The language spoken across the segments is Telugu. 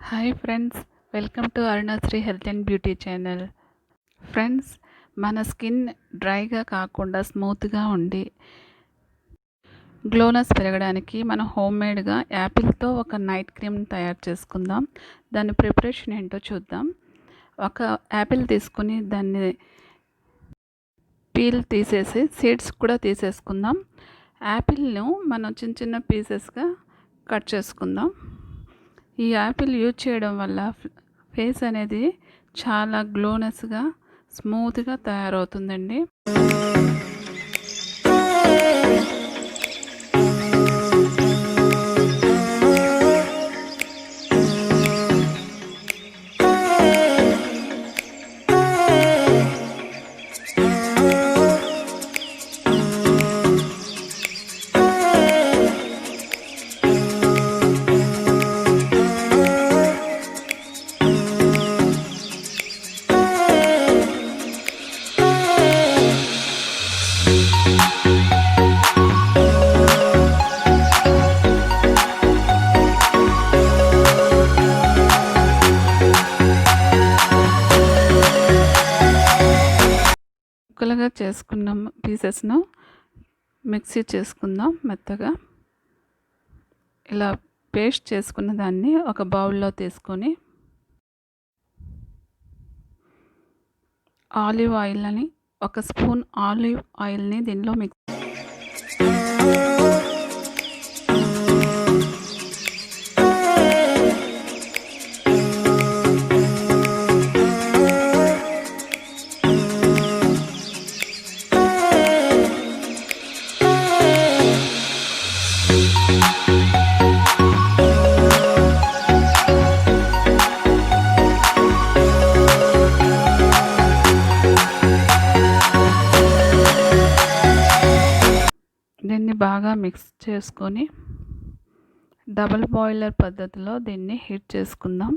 Hi friends, welcome to Arunasri health and beauty channel. Friends, మన స్కిన్ డ్రైగా కాకుండా స్మూత్గా ఉండి గ్లోనెస్ పెరగడానికి మనం హోమ్మేడ్గా యాపిల్తో ఒక నైట్ క్రీమ్ తయారు చేసుకుందాం. దాని ప్రిపరేషన్ ఏంటో చూద్దాం. ఒక యాపిల్ తీసుకుని దాన్ని పీల్ తీసేసి సీడ్స్ కూడా తీసేసుకుందాం. యాపిల్ను మనం చిన్న చిన్న పీసెస్గా కట్ చేసుకుందాం. ఈ యాపిల్ యూజ్ చేయడం వల్ల ఫేస్ అనేది చాలా గ్లోనెస్గా స్మూత్గా తయారవుతుందండి. ముక్కలుగా చేసుకున్న పీసెస్ను మిక్సీ చేసుకుందాం మెత్తగా. ఇలా పేస్ట్ చేసుకున్న దాన్ని ఒక బౌల్లో తీసుకొని ఆలివ్ ఆయిల్ని ఒక స్పూన్ ఆలివ్ ఆయిల్ని దీనిలో మిక్స్ దీన్ని బాగా మిక్స్ చేసుకొని డబుల్ బాయిలర్ పద్ధతిలో దీన్ని హీట్ చేసుకుందాం.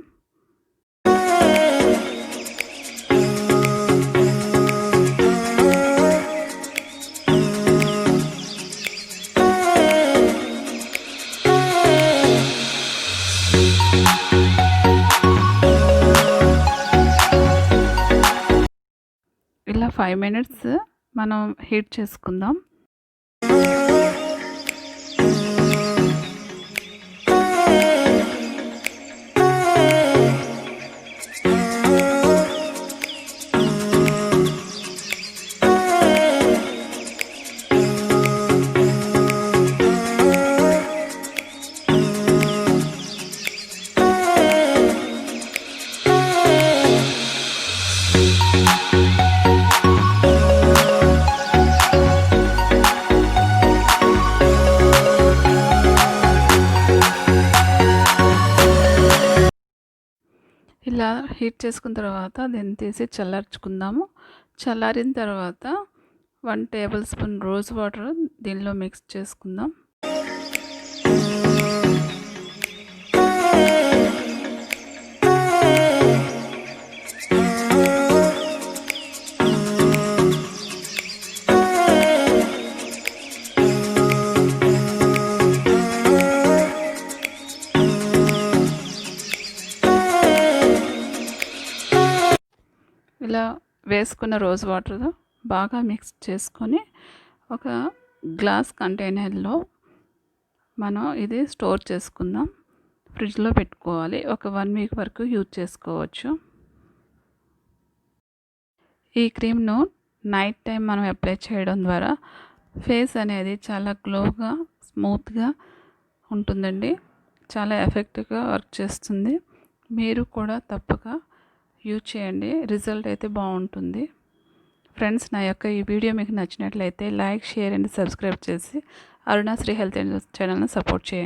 ఇలా 5 minutes మనం హీట్ చేసుకుందాం. ఇలా హీట్ చేసుకున్న తర్వాత దీన్ని తీసి చల్లార్చుకుందాము. చల్లారిన తర్వాత 1 tablespoon రోజ్ వాటర్ దీనిలో మిక్స్ చేసుకుందాం. ఇలా వేసుకున్న రోజ్ వాటర్ బాగా మిక్స్ చేసుకొని ఒక గ్లాస్ కంటైనర్లో మనం ఇది స్టోర్ చేసుకుందాం. ఫ్రిడ్జ్లో పెట్టుకోవాలి. ఒక 1 week వరకు యూజ్ చేసుకోవచ్చు. ఈ క్రీమ్ను నైట్ టైం మనం అప్లై చేయడం ద్వారా ఫేస్ అనేది చాలా గ్లోగా స్మూత్గా ఉంటుందండి. చాలా ఎఫెక్టివ్గా వర్క్ చేస్తుంది. మీరు కూడా తప్పక యూజ్ చేయండి. రిజల్ట్ అయితే బాగుంటుంది. ఫ్రెండ్స్, నా యొక్క ఈ వీడియో మీకు నచ్చినట్లయితే లైక్, షేర్ అండ్ సబ్స్క్రైబ్ చేసి అరుణశ్రీ హెల్త్ అండ్ ఛానల్ని సపోర్ట్ చేయండి.